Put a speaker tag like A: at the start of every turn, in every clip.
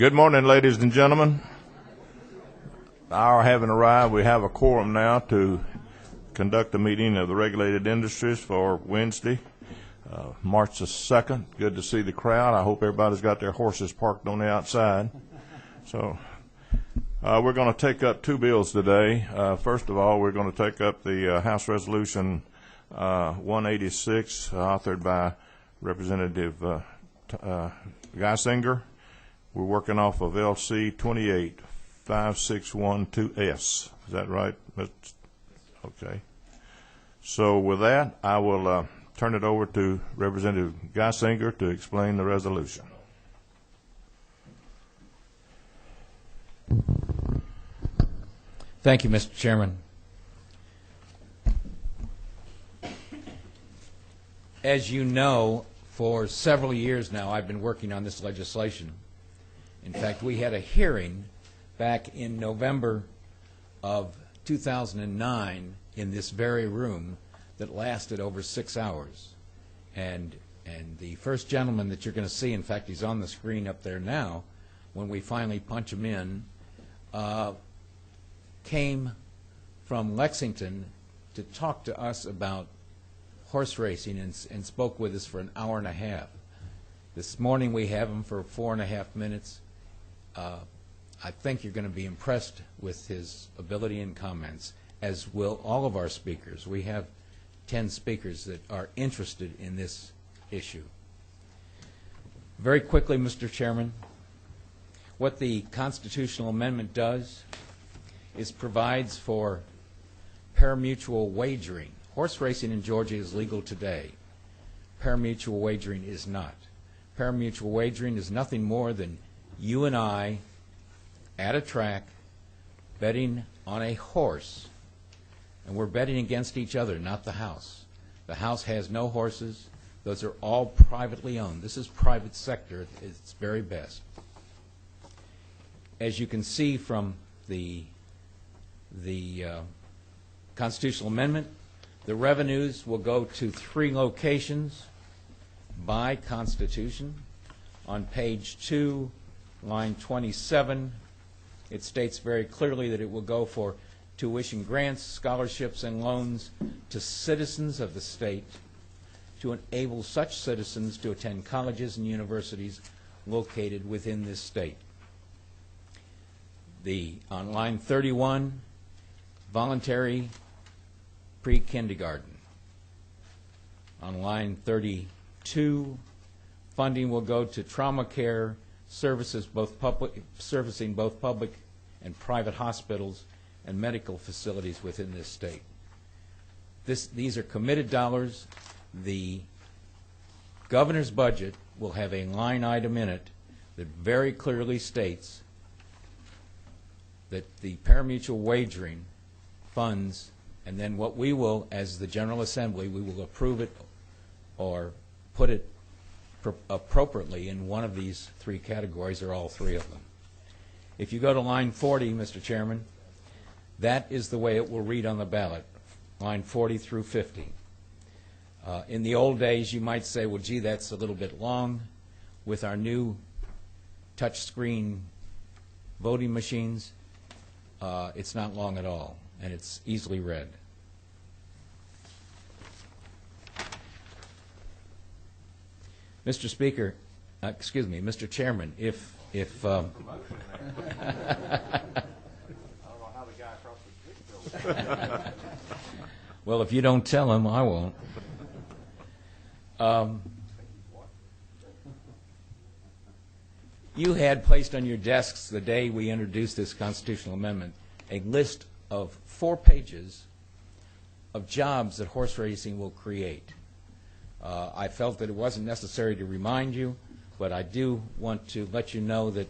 A: Good morning, ladies and gentlemen. The hour having arrived, we have a quorum now to conduct the meeting of the regulated industries for Wednesday, March the 2nd. Good to see the crowd. I hope everybody's got their horses parked on the outside. So we're going to take up two bills today. First of all, we're going to take up the House Resolution 186, authored by Representative Geisinger. We're working off of LC 28561-2S. Is that right? Okay. So with that, I will turn it over to Representative Geisinger to explain the resolution.
B: Thank you, Mr. Chairman. As you know, for several years now, I've been working on this legislation. In fact, we had a hearing back in November of 2009 in this very room that lasted over 6 hours. And the first gentleman that you're going to see, in fact, he's on the screen up there now, when we finally punch him in, came from Lexington to talk to us about horse racing and spoke with us for an hour and a half. This morning we have him for 4.5 minutes. I think you're going to be impressed with his ability and comments, as will all of our speakers. We have 10 speakers that are interested in this issue. Very quickly, Mr. Chairman, what the constitutional amendment does is provides for pari-mutuel wagering. Horse racing in Georgia is legal today. Pari-mutuel wagering is not. Pari-mutuel wagering is nothing more than you and I at a track betting on a horse, and we're betting against each other, not the house. The house has no horses. Those are all privately owned. This is private sector at its very best. As you can see from the constitutional amendment, the revenues will go to 3 locations by Constitution. On page 2, line 27, it states very clearly that it will go for tuition grants, scholarships, and loans to citizens of the state to enable such citizens to attend colleges and universities located within this state. On line 31, voluntary pre-kindergarten. On line 32, funding will go to trauma care services, servicing both public and private hospitals and medical facilities within this state. These are committed dollars. The governor's budget will have a line item in it that very clearly states that the pari-mutuel wagering funds, and then what we will, as the General Assembly, we will approve it or put it appropriately in one of these 3 categories or all 3 of them. If you go to line 40, Mr. Chairman, that is the way it will read on the ballot, line 40 through 50. In the old days, you might say, well, gee, that's a little bit long. With our new touch-screen voting machines, it's not long at all, and it's easily read. Mr. Speaker, excuse me, Mr. Chairman, if
A: I don't know how the guy across the street.
B: well, if you don't tell him, I won't. You had placed on your desks the day we introduced this constitutional amendment a list of 4 pages of jobs that horse racing will create. I felt that it wasn't necessary to remind you, but I do want to let you know that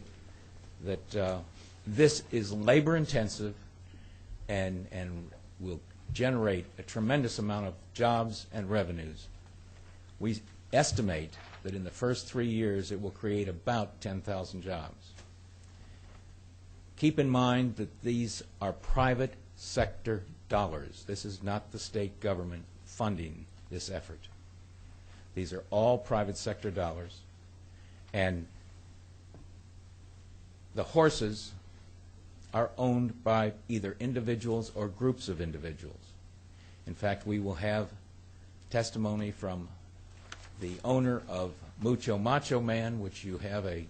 B: this is labor intensive and will generate a tremendous amount of jobs and revenues. We estimate that in the first 3 years it will create about 10,000 jobs. Keep in mind that these are private sector dollars. This is not the state government funding this effort. These are all private sector dollars. And the horses are owned by either individuals or groups of individuals. In fact, we will have testimony from the owner of Mucho Macho Man, which you have a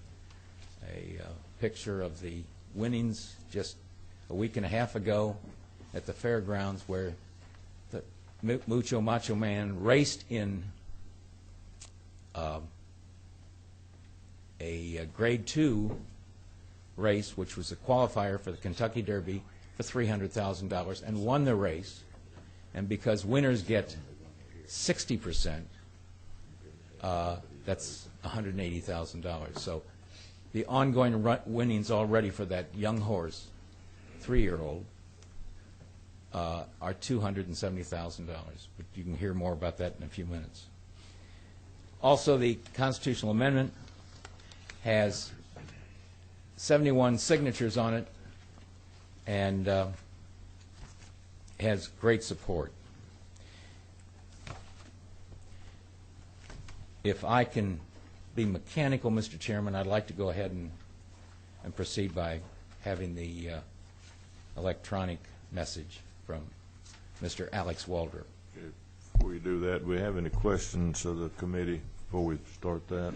B: picture of the winnings just a week and a half ago at the fairgrounds, where the Mucho Macho Man raced in a grade 2 race, which was a qualifier for the Kentucky Derby, for $300,000 and won the race. And because winners get 60%, that's $180,000. So the ongoing winnings already for that young horse, 3-year-old, are $270,000. But you can hear more about that in a few minutes. Also, the constitutional amendment has 71 signatures on it and has great support. If I can be mechanical, Mr. Chairman, I'd like to go ahead and proceed by having the electronic message from Mr. Alex Waldrop.
A: Okay. Before you do that, do we have any questions of the committee before we start that?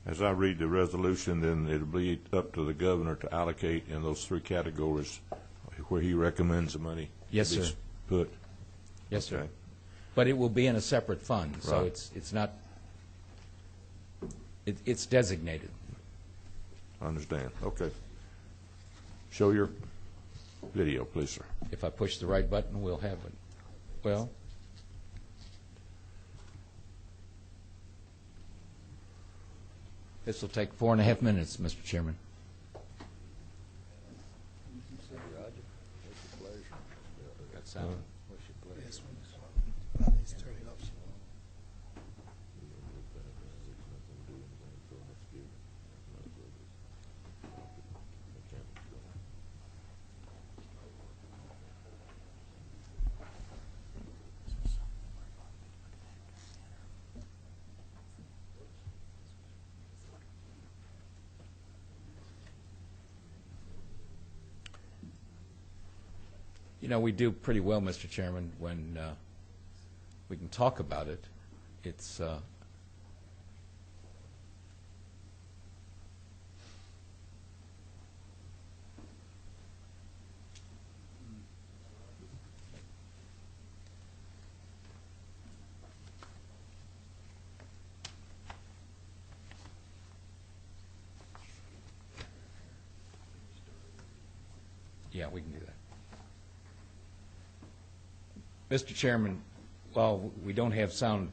A: As I read the resolution, then it'll be up to the governor to allocate in those 3 categories where he recommends the money
B: Yes,
A: be
B: sir.
A: put.
B: Yes, sir.
A: Okay.
B: But it will be in a separate fund, so
A: Right.
B: it's not, it's designated.
A: I understand. Okay. Show your video, please, sir.
B: If I push the right button, we'll have it. Well, this will take 4.5 minutes, Mr. Chairman. Got sound? You know, we do pretty well, Mr. Chairman, when we can talk about it. It's yeah, we can do that. Mr. Chairman, while we don't have sound,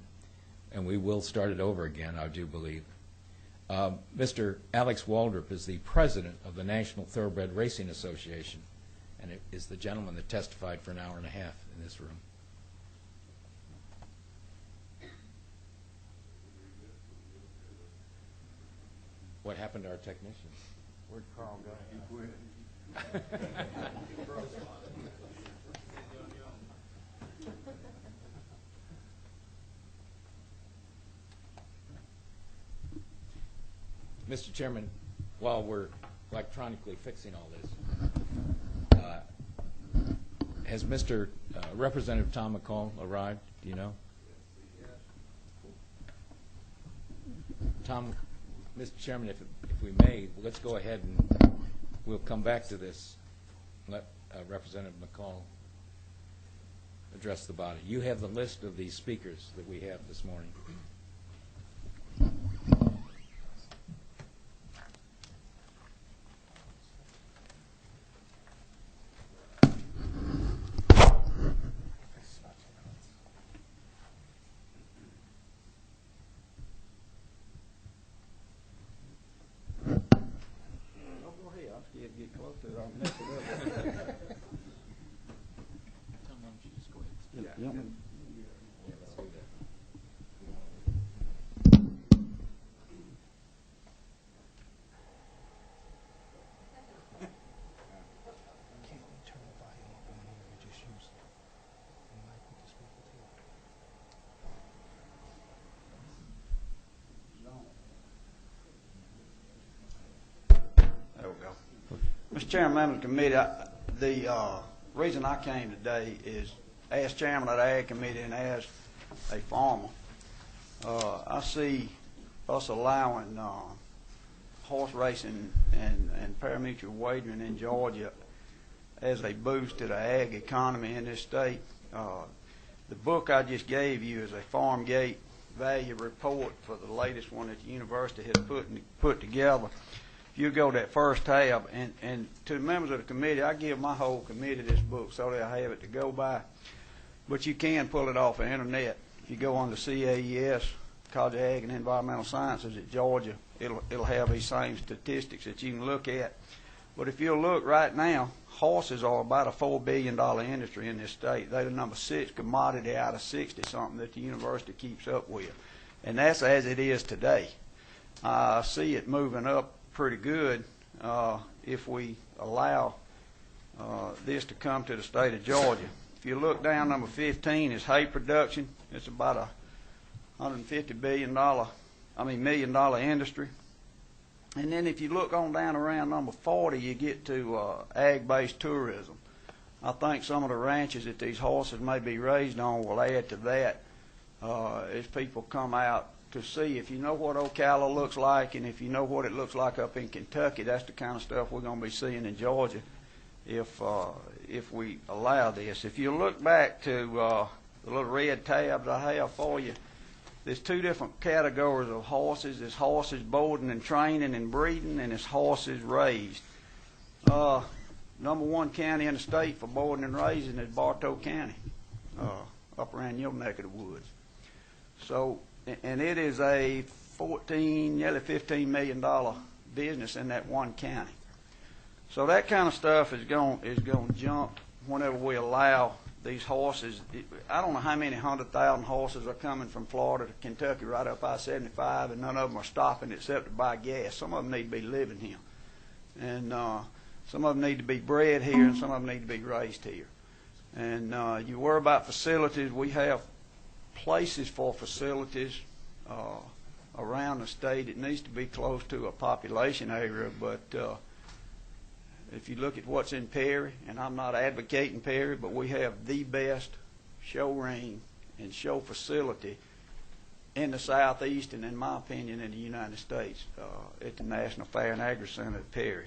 B: and we will start it over again, I do believe, Mr. Alex Waldrop is the president of the National Thoroughbred Racing Association, and it is the gentleman that testified for 1.5 hours in this room. What happened to our technician? Where'd Carl go? Mr. Chairman, while we're electronically fixing all this, has Mr. Representative Tom McCall arrived? Do you know? Tom, Mr. Chairman, if we may, let's go ahead and we'll come back to this. Let Representative McCall address the body. You have the list of the speakers that we have this morning.
C: Get close to it, I'll mess it up.
B: Tom, why don't you just go ahead?
C: Yeah.
B: Yeah, let's do that.
D: Can't we turn the volume up in here and just use the mic with the speakers here?
C: Mr. Chairman, members of the committee, the reason I came today is, as chairman of the Ag Committee and as a farmer, I see us allowing horse racing and pari-mutuel wagering in Georgia as a boost to the ag economy in this state. The book I just gave you is a farm gate value report for the latest one that the university has put together. If you go to that first tab, and to the members of the committee, I give my whole committee this book so they'll have it to go by. But you can pull it off the internet. If you go on the CAES, College of Ag and Environmental Sciences at Georgia, it'll have these same statistics that you can look at. But if you'll look right now, horses are about a $4 billion industry in this state. They're the number 6 commodity out of 60-something that the university keeps up with. And that's as it is today. I see it moving up pretty good if we allow this to come to the state of Georgia. If you look down, number 15 is hay production. It's about a $150 million industry. And then if you look on down around number 40, you get to ag-based tourism. I think some of the ranches that these horses may be raised on will add to that as people come out to see. If you know what Ocala looks like, and if you know what it looks like up in Kentucky, that's the kind of stuff we're going to be seeing in Georgia if we allow this. If you look back to the little red tabs I have for you, there's 2 different categories of horses. There's horses boarding and training and breeding, and there's horses raised. Number 1 county in the state for boarding and raising is Bartow County, up around your neck of the woods. So, and it is a nearly $15 million business in that one county. So that kind of stuff is going to jump whenever we allow these horses. I don't know how many 100,000 horses are coming from Florida to Kentucky right up I-75, and none of them are stopping except to buy gas. Some of them need to be living here, and some of them need to be bred here, and some of them need to be raised here. And you worry about facilities. We have places for facilities around the state. It needs to be close to a population area, but if you look at what's in Perry, and I'm not advocating Perry, but we have the best show ring and show facility in the Southeast, and in my opinion, in the United States, at the National Fair and Agri Center at Perry.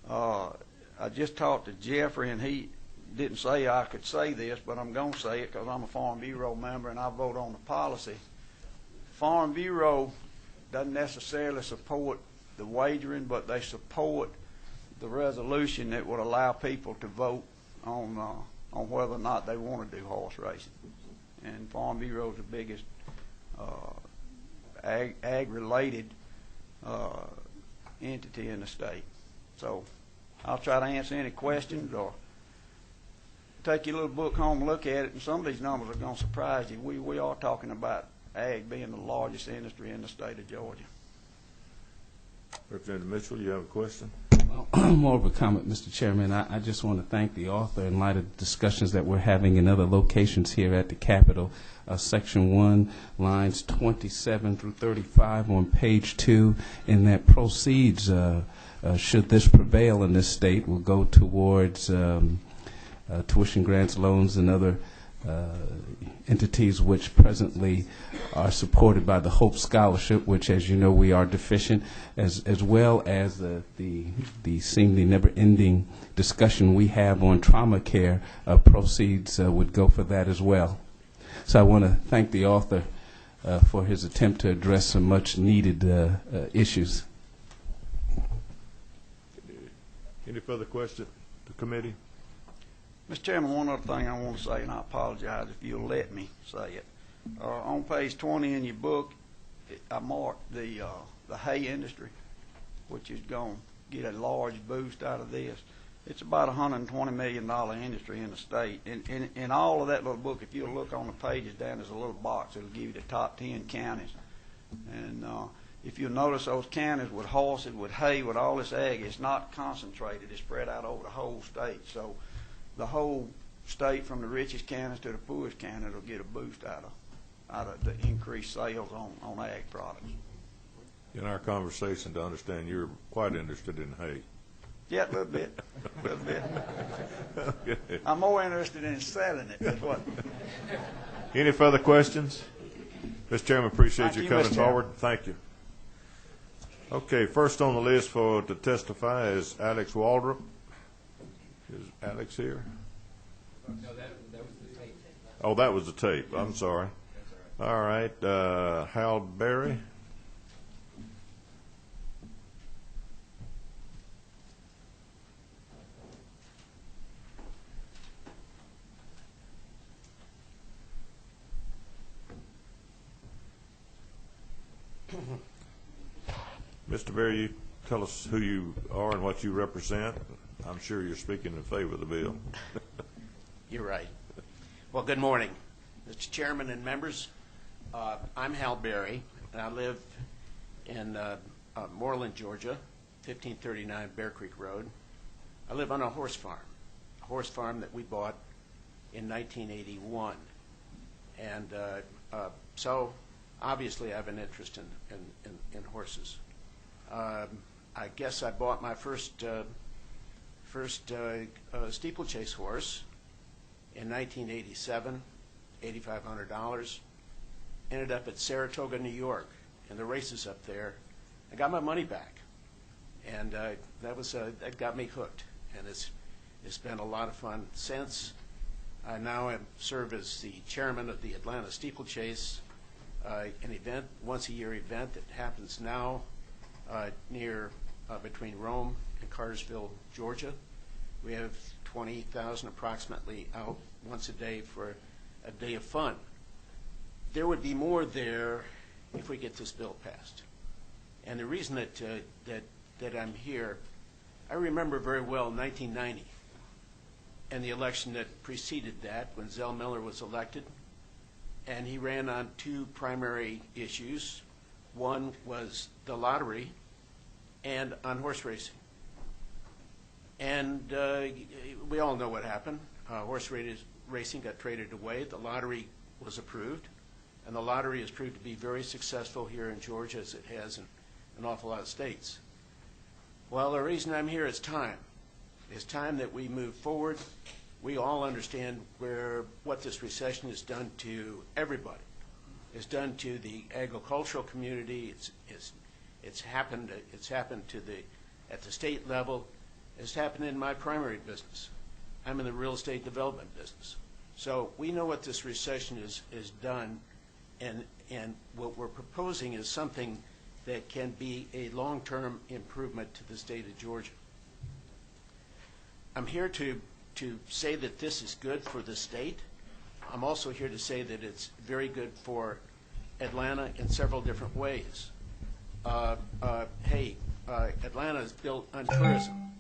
C: I just talked to Jeffrey, and he didn't say I could say this, but I'm going to say it because I'm a Farm Bureau member and I vote on the policy. Farm Bureau doesn't necessarily support the wagering, but they support the resolution that would allow people to vote on whether or not they want to do horse racing. And Farm Bureau is the biggest ag-related entity in the state. So I'll try to answer any questions or take your little book home and look at it, and some of these numbers are going to surprise you. We are talking about ag being the largest industry in the state of Georgia.
A: Representative Mitchell, you have a question?
D: More of a comment, Mr. Chairman. I just want to thank the author in light of the discussions that we're having in other locations here at the Capitol. Section 1, lines 27 through 35 on page 2, and that proceeds, should this prevail in this state, will go towards tuition grants, loans, and other entities which presently are supported by the Hope Scholarship, which, as you know, we are deficient, as well as the seemingly never-ending discussion we have on trauma care. Proceeds would go for that as well. So I want to thank the author for his attempt to address some much-needed issues.
A: Any further questions to the committee?
C: Mr. Chairman, one other thing I want to say, and I apologize if you'll let me say it. On page 20 in your book, I marked the hay industry, which is going to get a large boost out of this. It's about a $120 million industry in the state. In all of that little book, if you'll look on the pages down, there's a little box. It'll give you the top 10 counties. And if you'll notice those counties with horses, with hay, with all this ag, it's not concentrated. It's spread out over the whole state. So the whole state, from the richest counties to the poorest counties, will get a boost out of the increased sales on ag products.
A: In our conversation, to understand, you're quite interested in hay.
C: Yeah, a little bit. A little bit. I'm more interested in selling it than what.
A: Any further questions? Mr. Chairman, appreciate
C: Thank
A: you
C: you,
A: coming
C: Mr. Chairman.
A: forward. Thank you. Okay, first on the list to testify is Alex Waldrop. Is Alex here?
B: No, that was the tape.
A: Oh, that was the tape. I'm sorry. All right, Hal Berry. Mr. Berry, you tell us who you are and what you represent. I'm sure you're speaking in favor of the bill.
E: You're right. Well, good morning, Mr. Chairman and members. I'm Hal Berry, and I live in Moreland, Georgia, 1539 Bear Creek Road. I live on a horse farm that we bought in 1981. And so, obviously, I have an interest in horses. I guess I bought my first steeplechase horse in 1987, $8,500. Ended up at Saratoga, New York, in the races up there. I got my money back, and that got me hooked. And it's been a lot of fun since. I now serve as the chairman of the Atlanta Steeplechase, an event, once-a-year event that happens now near between Rome and Cartersville, Georgia. We have 20,000 approximately out once a day for a day of fun. There would be more there if we get this bill passed. And the reason that I'm here, I remember very well 1990 and the election that preceded that when Zell Miller was elected. And he ran on two primary issues. One was the lottery and on horse racing. And we all know what happened. Horse racing got traded away. The lottery was approved. And the lottery has proved to be very successful here in Georgia, as it has in an awful lot of states. Well, the reason I'm here is time. It's time that we move forward. We all understand what this recession has done to everybody. It's done to the agricultural community. It's happened at the state level. It's happened in my primary business. I'm in the real estate development business. So we know what this recession is done, and what we're proposing is something that can be a long-term improvement to the state of Georgia. I'm here to say that this is good for the state. I'm also here to say that it's very good for Atlanta in several different ways. Atlanta is built on tourism.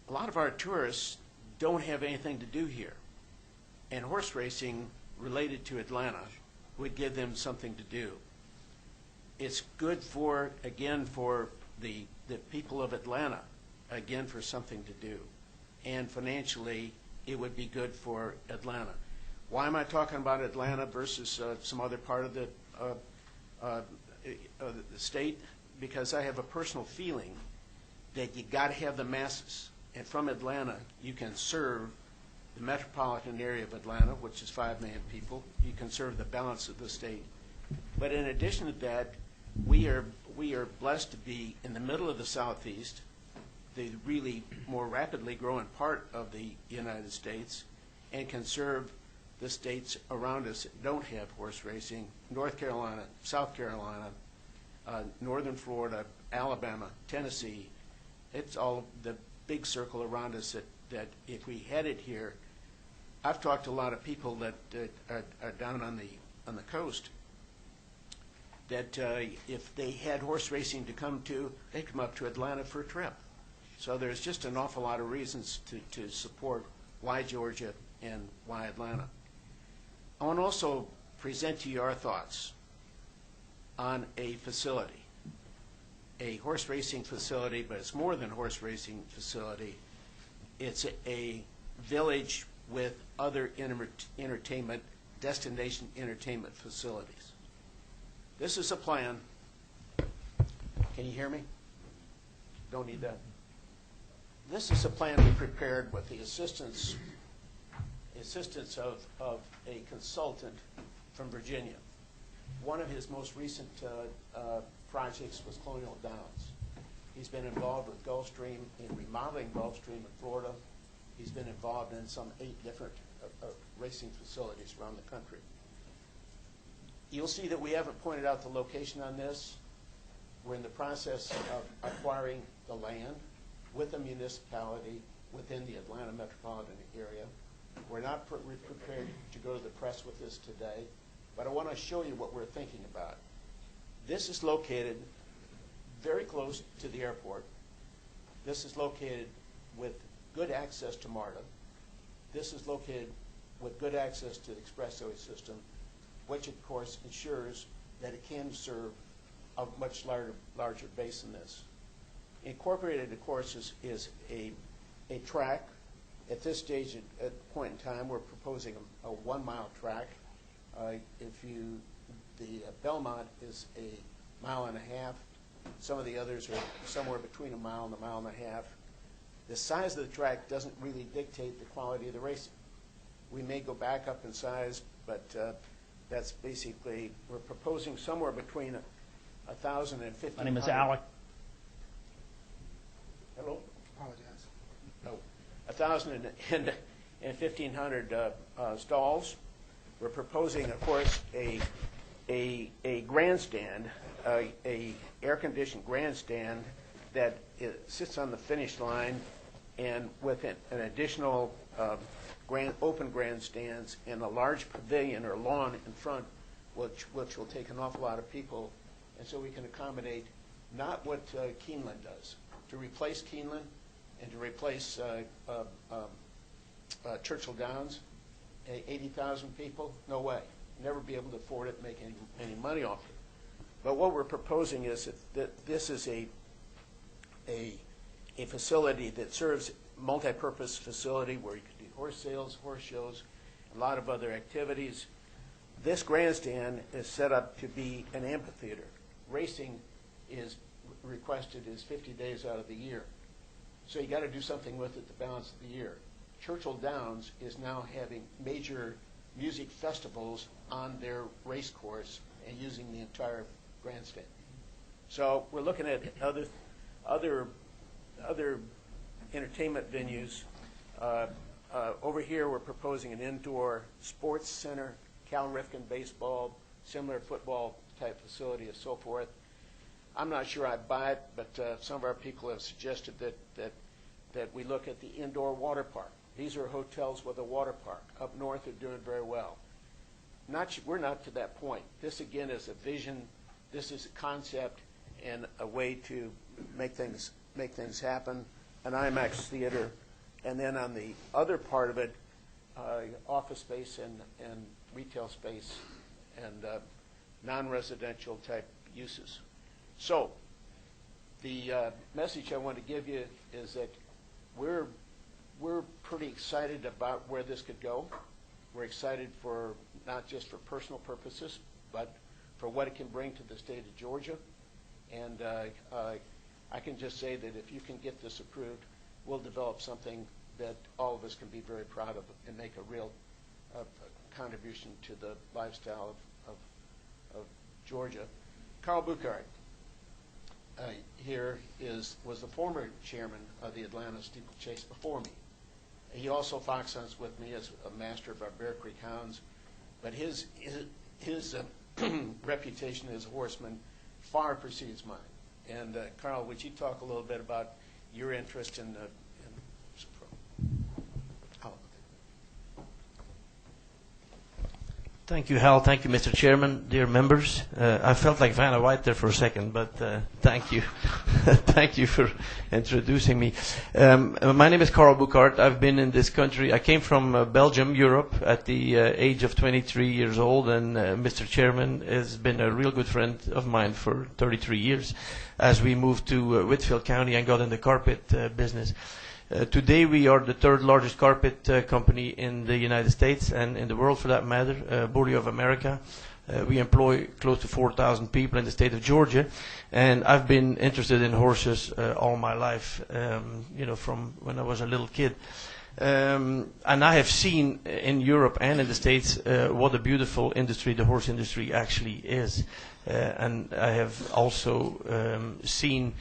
E: A lot of our tourists don't have anything to do here, and horse racing related to Atlanta would give them something to do. It's good for the people of Atlanta, again, for something to do. And financially, it would be good for Atlanta. Why am I talking about Atlanta versus some other part of the state? Because I have a personal feeling that you got to have the masses. And from Atlanta, you can serve the metropolitan area of Atlanta, which is 5 million people. You can serve the balance of the state. But in addition to that, we are blessed to be in the middle of the Southeast, the really more rapidly growing part of the United States, and can serve the states around us that don't have horse racing: North Carolina, South Carolina, Northern Florida, Alabama, Tennessee. It's all the big circle around us that if we had it here, I've talked to a lot of people that are down on the coast, that if they had horse racing to come to, they'd come up to Atlanta for a trip. So there's just an awful lot of reasons to support why Georgia and why Atlanta. I want to also present to you our thoughts on a facility, a horse racing facility, but it's more than a horse racing facility. It's a village with other entertainment, destination entertainment facilities. This is a plan. Can you hear me? Don't need that. This is a plan we prepared with the assistance of a consultant from Virginia. One of his most recent projects was Colonial Downs. He's been involved with Gulfstream in remodeling Gulfstream in Florida. He's been involved in some 8 different racing facilities around the country. You'll see that we haven't pointed out the location on this. We're in the process of acquiring the land with a municipality within the Atlanta metropolitan area. We're not prepared to go to the press with this today, but I want to show you what we're thinking about. This is located very close to the airport. This is located with good access to MARTA. This is located with good access to the expressway system, which of course ensures that it can serve a much larger base than this. Incorporated, of course, is a track. At this stage, at the point in time, we're proposing a 1-mile track. The Belmont is a 1.5 miles. Some of the others are somewhere between 1 mile and 1.5 miles. The size of the track doesn't really dictate the quality of the racing. We may go back up in size, but that's basically, we're proposing somewhere between 1,000 and 1,500.
F: My name is Alec.
E: Hello? Apologize. No. 1,000 and 1,500 stalls. We're proposing, of course, a grandstand, a air-conditioned grandstand that sits on the finish line, and with an additional open grandstands and a large pavilion or lawn in front, which will take an awful lot of people, and so we can accommodate not what Keeneland does. To replace Keeneland and to replace Churchill Downs, 80,000 people, no way. Never be able to afford it, make any money off it. But what we're proposing is that this is a facility that serves multi-purpose facility where you can do horse sales, horse shows, a lot of other activities. This grandstand is set up to be an amphitheater. Racing is requested is 50 days out of the year. So you got to do something with it the balance of the year. Churchill Downs is now having major music festivals on their race course and using the entire grandstand. So we're looking at other entertainment venues. Over here we're proposing an indoor sports center, Cal Ripken baseball, similar football type facility and so forth. I'm not sure I buy it, but some of our people have suggested that we look at the indoor water park. These are hotels with a water park. Up north they're doing very well. We're not to that point. This again is a vision. This is a concept and a way to make things happen. An IMAX theater, and then on the other part of it, office space and retail space and non-residential type uses. So the message I want to give you is that we're pretty excited about where this could go. We're excited for not just for personal purposes, but for what it can bring to the state of Georgia. And I can just say that if you can get this approved, we'll develop something that all of us can be very proud of and make a real contribution to the lifestyle of Georgia. Carl Buchart here was the former chairman of the Atlanta Steeplechase before me. He also fox hunts with me as a master of our Bear Creek hounds, but his reputation as a horseman far precedes mine. And Carl, would you talk a little bit about your interest in
F: Thank you, Hal. Thank you, Mr. Chairman, dear members. I felt like Vanna White there for a second, but thank you. Thank you for introducing me. My name is Carl Buchart. I've been in this country. I came from Belgium, Europe, at the age of 23 years old, and Mr. Chairman has been a real good friend of mine for 33 years as we moved to Whitfield County and got in the carpet business. Today we are the third largest carpet company in the United States and in the world for that matter, Border of America. We employ close to 4,000 people in the state of Georgia, and I've been interested in horses all my life, from when I was a little kid. And I have seen in Europe and in the States what a beautiful industry the horse industry actually is. And I have also seen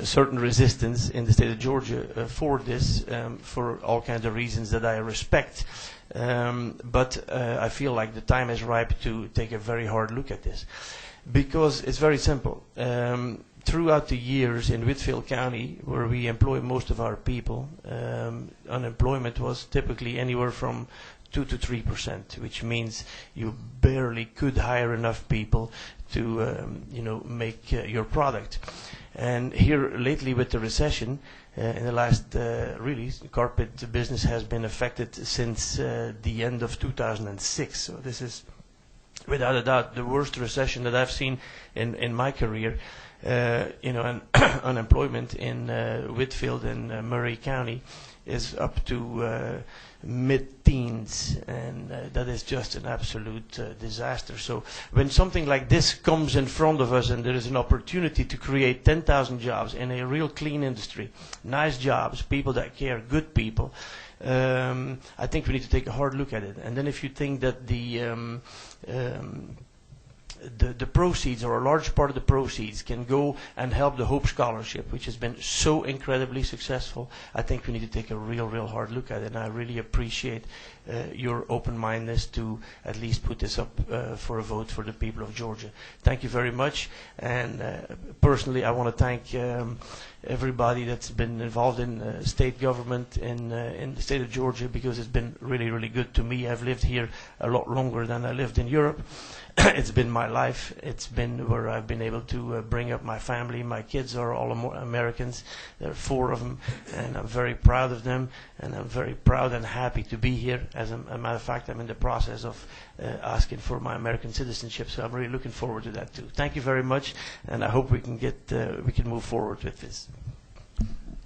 F: certain resistance in the state of Georgia for this, for all kinds of reasons that I respect. But I feel like the time is ripe to take a very hard look at this. Because it's very simple. Throughout the years in Whitfield County, where we employ most of our people, unemployment was typically anywhere from 2 to 3%, which means you barely could hire enough people to, make your product. And here lately with the recession, in the last, really, carpet business has been affected since the end of 2006. So this is, without a doubt, the worst recession that I've seen in my career. And unemployment in Whitfield and Murray County is up to mid-teens, and that is just an absolute disaster. So when something like this comes in front of us and there is an opportunity to create 10,000 jobs in a real clean industry, nice jobs, people that care, good people, I think we need to take a hard look at it. And then if you think that the proceeds, or a large part of the proceeds, can go and help the Hope Scholarship, which has been so incredibly successful, I think we need to take a real hard look at it. And I really appreciate your open-mindedness to at least put this up for a vote for the people of Georgia. Thank you very much. And personally, I want to thank everybody that's been involved in state government in the state of Georgia, because it's been really good to me. I've lived here a lot longer than I lived in Europe. It's been my life. It's been where I've been able to bring up my family. My kids are all Americans. There are 4 of them, and I'm very proud of them, and I'm very proud and happy to be here. As a matter of fact, I'm in the process of asking for my American citizenship, so I'm really looking forward to that too. Thank you very much, and I hope we can move forward with this.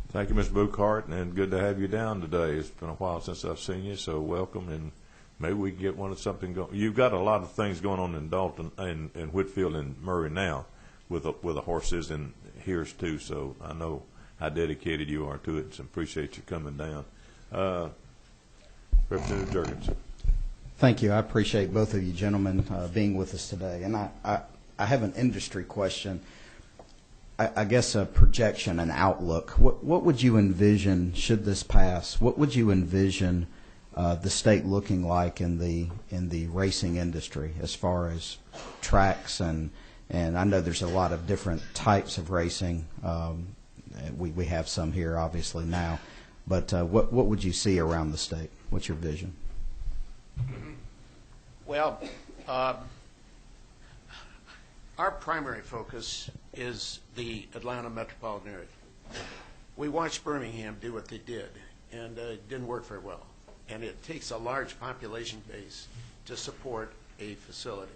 A: Thank you, Mr. Buchart, and good to have you down today. It's been a while since I've seen you, so welcome, and maybe we can get something going. You've got a lot of things going on in Dalton and Whitfield and Murray now with the horses and here's too, so I know how dedicated you are to it, so appreciate you coming down. Representative Jurgensen.
G: Thank you. I appreciate both of you gentlemen being with us today. And I have an industry question. I guess a projection, an outlook. What would you envision, should this pass, what would you envision the state looking like in the racing industry as far as tracks, and I know there's a lot of different types of racing. We have some here obviously now, but what would you see around the state? What's your vision?
E: Well, our primary focus is the Atlanta metropolitan area. We watched Birmingham do what they did, and it didn't work very well. And it takes a large population base to support a facility.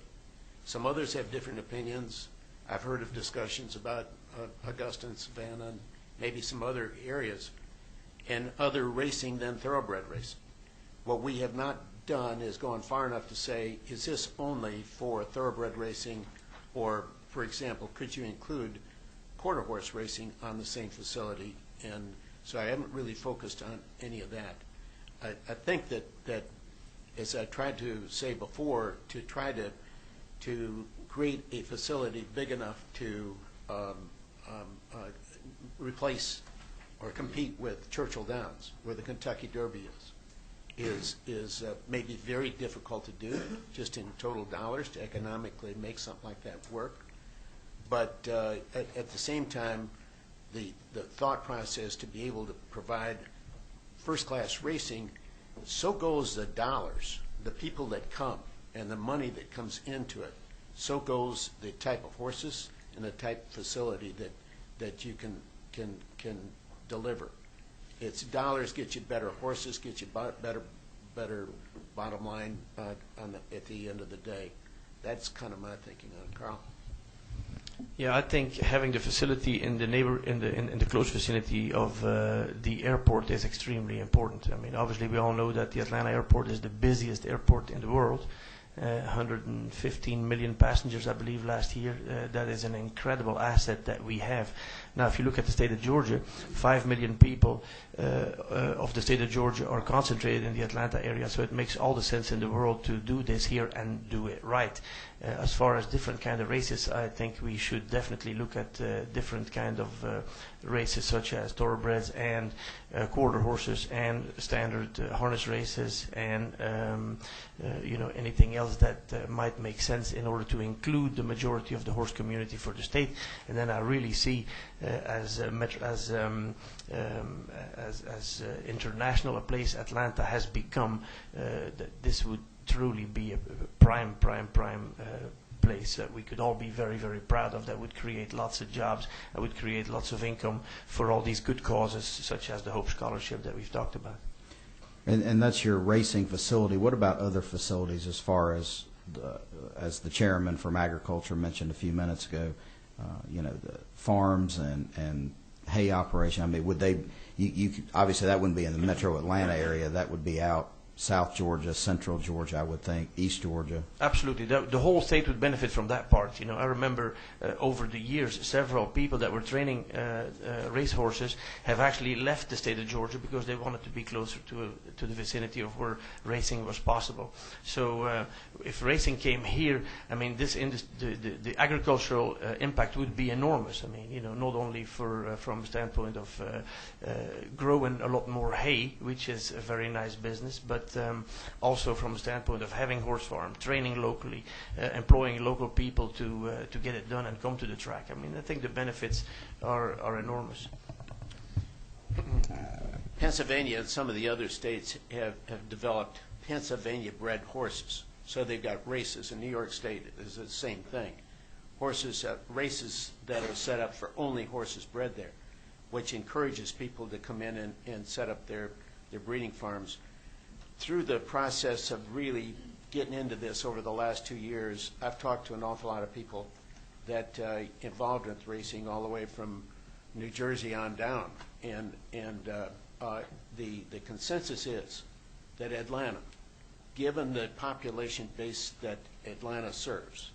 E: Some others have different opinions. I've heard of discussions about Augusta and Savannah and maybe some other areas, and other racing than thoroughbred racing. What we have not done is gone far enough to say, is this only for thoroughbred racing, or, for example, could you include quarter horse racing on the same facility? And so I haven't really focused on any of that. I think that, as I tried to say before, to try to create a facility big enough to replace or compete with Churchill Downs, where the Kentucky Derby is maybe very difficult to do, just in total dollars, to economically make something like that work. But at the same time, the thought process to be able to provide first-class racing, so goes the dollars, the people that come, and the money that comes into it. So goes the type of horses and the type of facility that you can deliver. It's dollars get you better horses, get you better bottom line at the end of the day. That's kind of my thinking on it. Carl.
F: Yeah, I think having the facility in the close vicinity of the airport is extremely important. I mean, obviously we all know that the Atlanta airport is the busiest airport in the world, 115 million passengers, I believe, last year. That is an incredible asset that we have. Now, if you look at the state of Georgia, 5 million people of the state of Georgia are concentrated in the Atlanta area, so it makes all the sense in the world to do this here and do it right. As far as different kind of races, I think we should definitely look at different kind of races, such as thoroughbreds and quarter horses and standard harness races, and anything else that might make sense in order to include the majority of the horse community for the state. And then I really see as international a place Atlanta has become, that this would truly be a prime place that we could all be very, very proud of, that would create lots of jobs, that would create lots of income for all these good causes, such as the Hope Scholarship that we've talked about.
G: And that's your racing facility. What about other facilities, as far as the chairman from agriculture mentioned a few minutes ago, the farms and hay operation? I mean, would they, you obviously that wouldn't be in the metro Atlanta area, that would be out South Georgia, Central Georgia, I would think, East Georgia.
F: Absolutely. The whole state would benefit from that part. I remember over the years, several people that were training race horses have actually left the state of Georgia because they wanted to be closer to the vicinity of where racing was possible. So if racing came here, I mean, the agricultural impact would be enormous. I mean, not only from the standpoint of growing a lot more hay, which is a very nice business, but also from the standpoint of having horse farm, training locally, employing local people to get it done and come to the track. I mean, I think the benefits are enormous.
E: Pennsylvania and some of the other states have developed Pennsylvania-bred horses. So they've got races. In New York State is the same thing. Races that are set up for only horses bred there, which encourages people to come in and set up their breeding farms. Through the process of really getting into this over the last 2 years, I've talked to an awful lot of people that involved with racing all the way from New Jersey on down. And the consensus is that Atlanta, given the population base that Atlanta serves,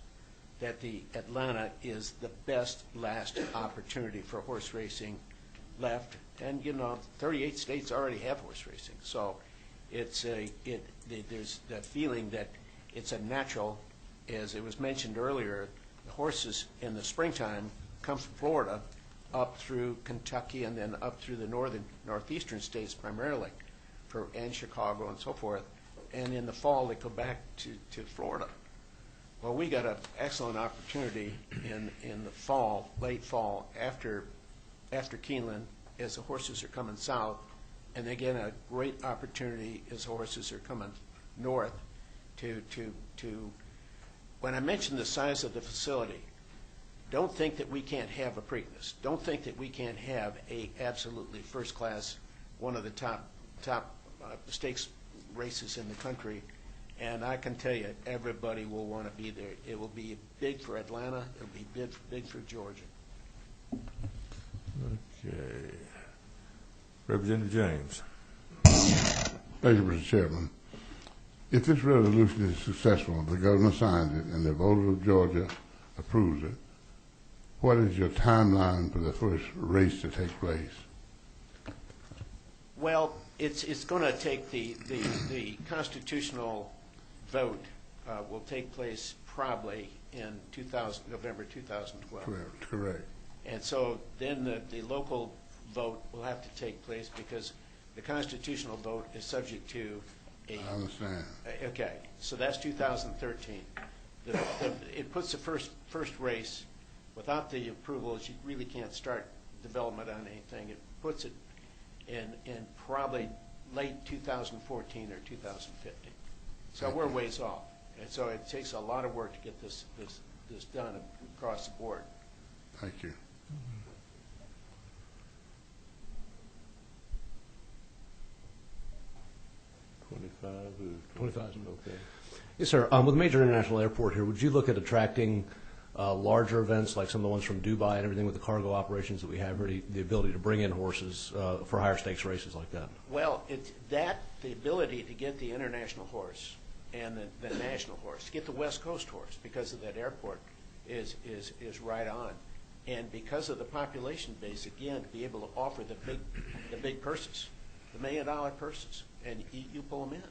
E: that the Atlanta is the best last opportunity for horse racing left. And 38 states already have horse racing, so there's that feeling that it's a natural, as it was mentioned earlier. The horses in the springtime come from Florida up through Kentucky and then up through the northeastern states primarily, and Chicago and so forth. And in the fall they go back to Florida. Well, we got an excellent opportunity in the fall, late fall, after Keeneland, as the horses are coming south. And again, a great opportunity as horses are coming north to when I mentioned the size of the facility, don't think that we can't have a Preakness. Don't think that we can't have a absolutely first class, one of the top stakes races in the country. And I can tell you, everybody will want to be there. It will be big for Atlanta. It'll be big for Georgia.
A: Okay. Representative James.
H: Thank you, Mr. Chairman. If this resolution is successful, the governor signs it, and the voters of Georgia approves it, what is your timeline for the first race to take place?
E: Well, it's going to take the constitutional vote will take place probably in November 2012.
H: Correct.
E: And so then the local vote will have to take place because the constitutional vote is subject to
H: I understand.
E: Okay, so that's 2013. It puts the first race without the approvals. You really can't start development on anything. It puts it in probably late 2014 or 2015. So we're ways off, and so it takes a lot of work to get this done across the board.
H: Thank you.
I: Okay. Yes, sir. With a major international airport here, would you look at attracting larger events like some of the ones from Dubai and everything with the cargo operations that we have here, the ability to bring in horses for higher stakes races like that?
E: Well, the ability to get the international horse and the national horse. Get the West Coast horse because of that airport is right on. And because of the population base, again, be able to offer the big purses, the $1 million purses, and you pull them in.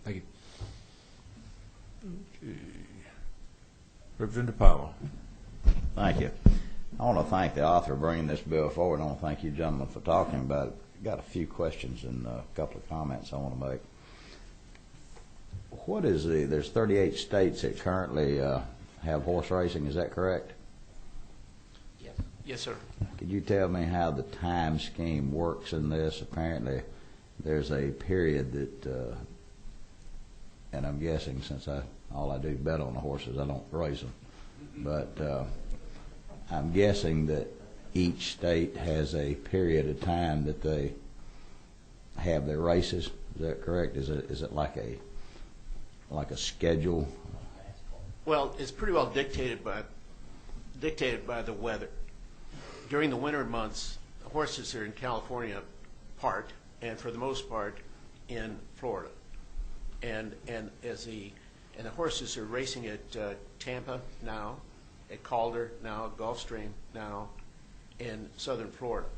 I: Thank you.
A: Representative Powell.
J: Thank you. I want to thank the author of bringing this bill forward. I want to thank you gentlemen for talking about it. I've got a few questions and a couple of comments I want to make. What is there's 38 states that currently have horse racing, is that correct?
E: Yes. Yes, sir.
J: Could you tell me how the time scheme works in this? Apparently there's a period that, and I'm guessing since all I do is bet on the horses, I don't race them, but I'm guessing that each state has a period of time that they have their races. Is that correct? Is it like a schedule?
E: Well, it's pretty well dictated by the weather. During the winter months, the horses are in California part, and for the most part in Florida. And the horses are racing at Tampa now, at Calder now, Gulfstream now, in southern Florida.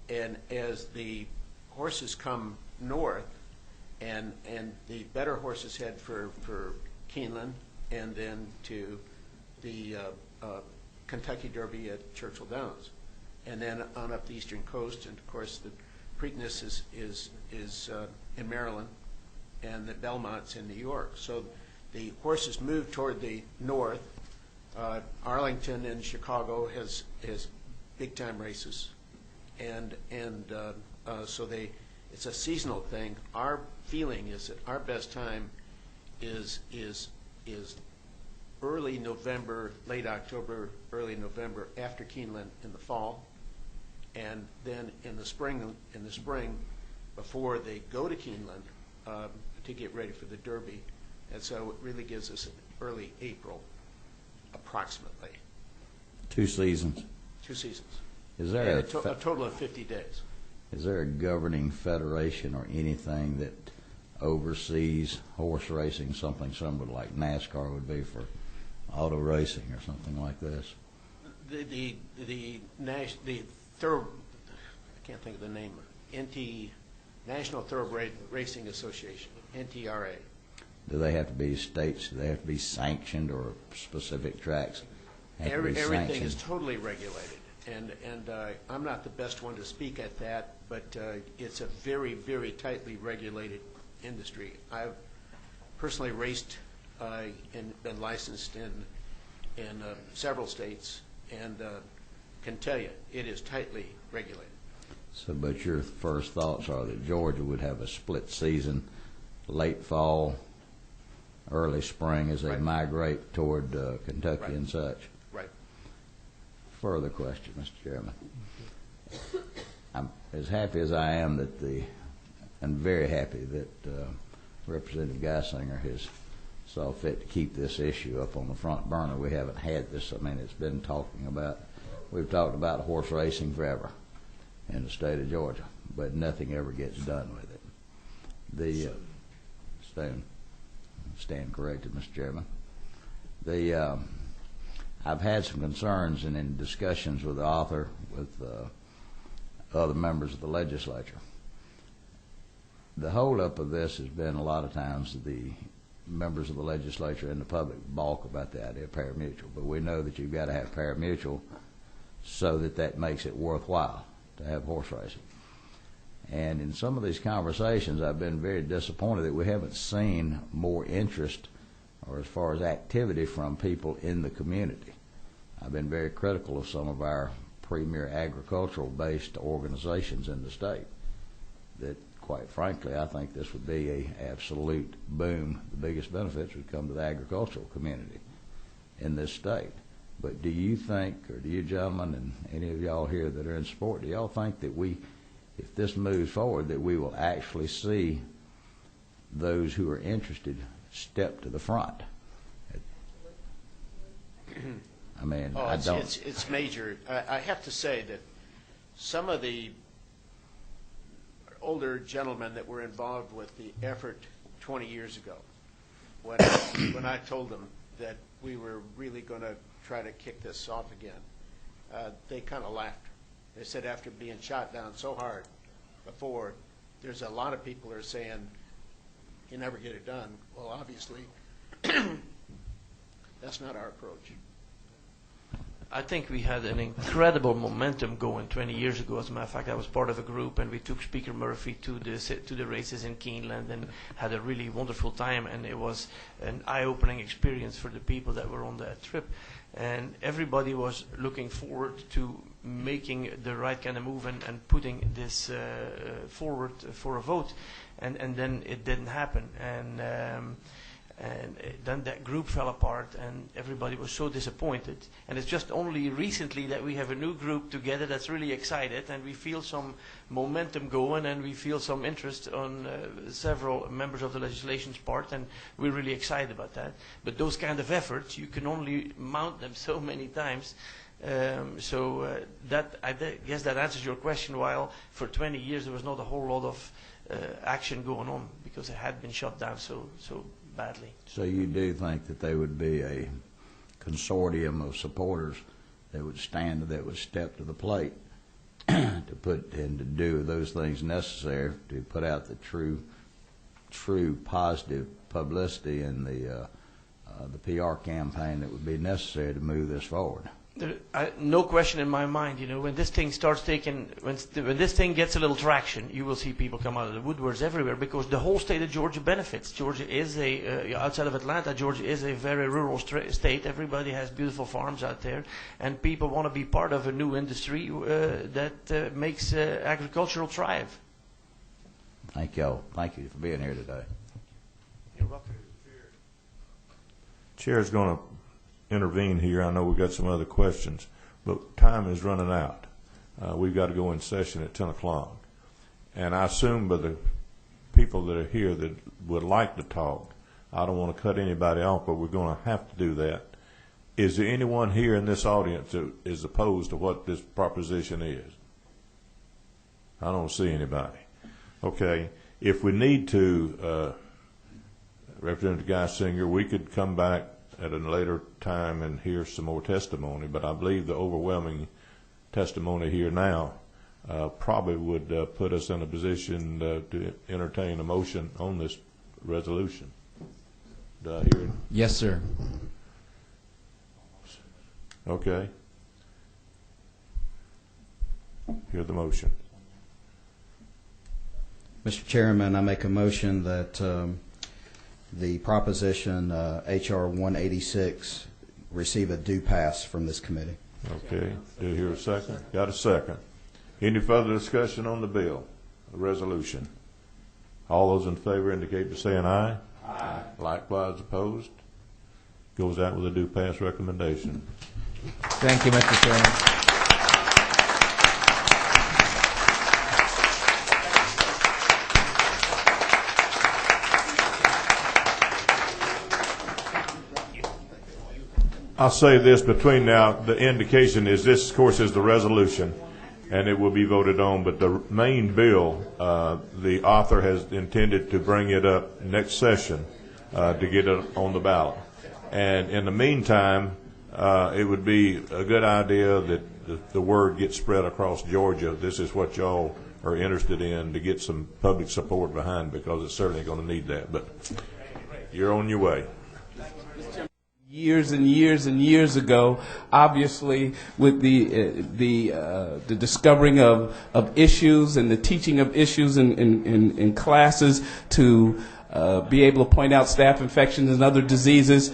E: And as the horses come north, and the better horses head for Keeneland, and then to the Kentucky Derby at Churchill Downs, and then on up the eastern coast, and of course the Preakness is in Maryland, and the Belmont's in New York. So the horses move toward the north. Arlington and Chicago has big time races, and so it's a seasonal thing. Our feeling is that our best time is early November, late October, early November, after Keeneland in the fall, and then in the spring before they go to Keeneland to get ready for the Derby. And so it really gives us an early April, approximately.
J: 2 seasons.
E: 2 seasons.
J: Is there
E: a total of 50 days.
J: Is there a governing federation or anything that oversees horse racing, something similar like NASCAR would be for auto racing or something like this?
E: The third, I can't think of the name, National Thoroughbred Racing Association, NTRA.
J: Do they have to be states? Do they have to be sanctioned, or specific tracks have to be
E: Everything
J: sanctioned?
E: is totally regulated, and I'm not the best one to speak at that, but it's a very, very tightly regulated industry. I've personally raced and been licensed in several states, and can tell you it is tightly regulated.
J: So, but your first thoughts are that Georgia would have a split season, late fall, early spring, as they
E: Right.
J: migrate toward Kentucky
E: Right.
J: and such.
E: Right.
J: Further question, Mr. Chairman. I'm as happy as I am and very happy that Representative Geisinger has saw fit to keep this issue up on the front burner. We haven't had this. I mean, it's been we've talked about horse racing forever in the state of Georgia, but nothing ever gets done with it. Stand corrected, Mr. Chairman. I've had some concerns, and in discussions with the author, with other members of the legislature, the holdup of this has been a lot of times the members of the legislature and the public balk about the idea of pari-mutuel, but we know that you've got to have pari-mutuel so that makes it worthwhile to have horse racing. And in some of these conversations, I've been very disappointed that we haven't seen more interest or as far as activity from people in the community. I've been very critical of some of our premier agricultural-based organizations in the state that, quite frankly, I think this would be an absolute boom. The biggest benefits would come to the agricultural community in this state. But do you think, or do you gentlemen and any of y'all here that are in sport, do y'all think that if this moves forward, that we will actually see those who are interested step to the front? I mean, I don't.
E: It's major. I have to say that some of the older gentlemen that were involved with the effort 20 years ago when I told them that we were really going to try to kick this off again. They kind of laughed. They said after being shot down so hard before, there's a lot of people who are saying, you never get it done. Well, obviously, that's not our approach.
F: I think we had an incredible momentum going 20 years ago. As a matter of fact, I was part of a group, and we took Speaker Murphy to the races in Keeneland and had a really wonderful time. And it was an eye-opening experience for the people that were on that trip. And everybody was looking forward to making the right kind of move and putting this forward for a vote. And then it didn't happen. And then that group fell apart, and everybody was so disappointed. And it's just only recently that we have a new group together that's really excited, and we feel some momentum going, and we feel some interest on several members of the legislation's part, and we're really excited about that. But those kind of efforts, you can only mount them so many times. That I guess that answers your question. While for 20 years there was not a whole lot of action going on because it had been shut down so badly.
J: So you do think that there would be a consortium of supporters that would step to the plate to put and to do those things necessary to put out the true positive publicity and the PR campaign that would be necessary to move this forward?
F: No question in my mind. You know, when this thing starts taking, when this thing gets a little traction, you will see people come out of the woodworks everywhere, because the whole state of Georgia benefits. Georgia is outside of Atlanta, Georgia is a very rural state. Everybody has beautiful farms out there, and people want to be part of a new industry that makes agricultural thrive.
J: Thank you for being here today.
F: You're welcome.
A: Chair's going to intervene here. I know we've got some other questions, but time is running out. We've got to go in session at 10 o'clock. And I assume by the people that are here that would like to talk, I don't want to cut anybody off, but we're going to have to do that. Is there anyone here in this audience that is opposed to what this proposition is? I don't see anybody. Okay. If we need to, Representative Geisinger, we could come back at a later time and hear some more testimony, but I believe the overwhelming testimony here now probably would put us in a position to entertain a motion on this resolution. Do I hear it?
B: Yes, sir.
A: Okay. Hear the motion.
G: Mr. Chairman, I make a motion that the proposition H.R. 186 receive a due pass from this committee.
A: Okay. Do you hear a second? Got a second. Any further discussion on the bill, the resolution? All those in favor indicate by saying aye. Aye. Likewise opposed. Goes out with a due pass recommendation.
B: Thank you, Mr. Chairman.
A: I'll say this between now, the indication is this, of course, is the resolution, and it will be voted on, but the main bill, the author has intended to bring it up next session to get it on the ballot. And in the meantime, it would be a good idea that the word gets spread across Georgia. This is what y'all are interested in, to get some public support behind, because it's certainly going to need that. But you're on your way.
D: Years and years and years ago, obviously, with the discovering of issues and the teaching of issues in classes to be able to point out staph infections and other diseases,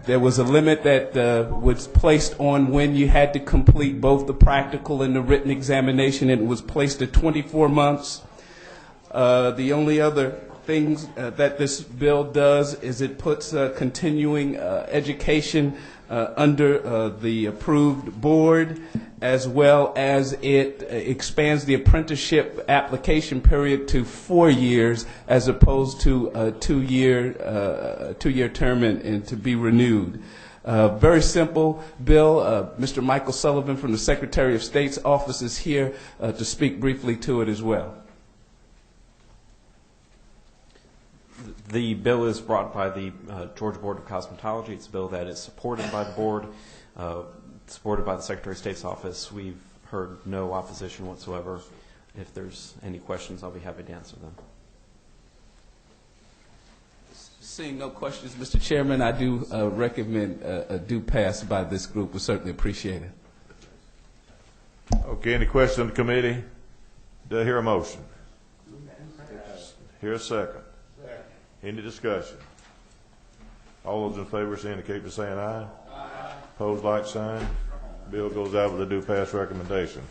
D: there was a limit that was placed on when you had to complete both the practical and the written examination, and it was placed at 24 months. The only other things that this bill does is it puts continuing education under the approved board, as well as it expands the apprenticeship application period to 4 years as opposed to a two-year term and to be renewed. Very simple bill. Mr. Michael Sullivan from the Secretary of State's office is here to speak briefly to it as well.
K: The bill is brought by the Georgia Board of Cosmetology. It's a bill that is supported by the board, supported by the Secretary of State's office. We've heard no opposition whatsoever. If there's any questions, I'll be happy to answer them.
D: Seeing no questions, Mr. Chairman, I do recommend a do pass by this group. We certainly appreciate it.
A: Okay, any questions on the committee? Do I hear a motion? Hear a second. Any discussion? All those in favor indicate by saying aye. Aye. Opposed, like sign. Bill goes out with a do pass recommendation.